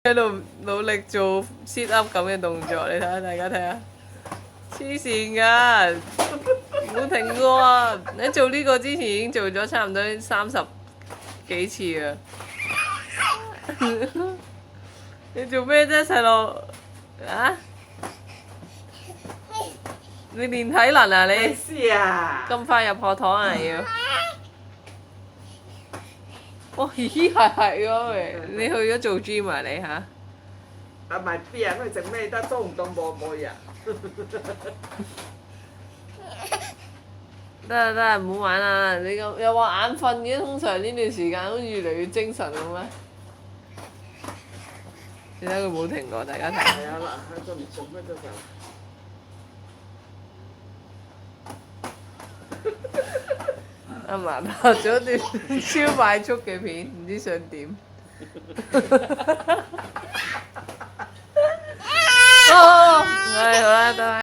喺度努力做 sit up 咁嘅動作，你睇下，大家睇下，黐線㗎，冇停過啊！你做呢個之前已經做咗差唔多30幾次啊！你做咩啫，細路？啊？你練體能啊你？沒事啊！咁快入學堂啊要？哇，嘻嘻係係喎，你去咗做 gym 啊你嚇？啊咪邊佢食咩得都唔當冇冇啊！得啦得啦，唔好玩啦！你咁又話眼瞓嘅，通常呢段時間好似越嚟越精神咁咩？你睇佢冇停過，大家睇。係啊啦，喺度唔做咩都就。阿嫲拍咗段超快速嘅片，唔知想點。哦，係好啦，得啦。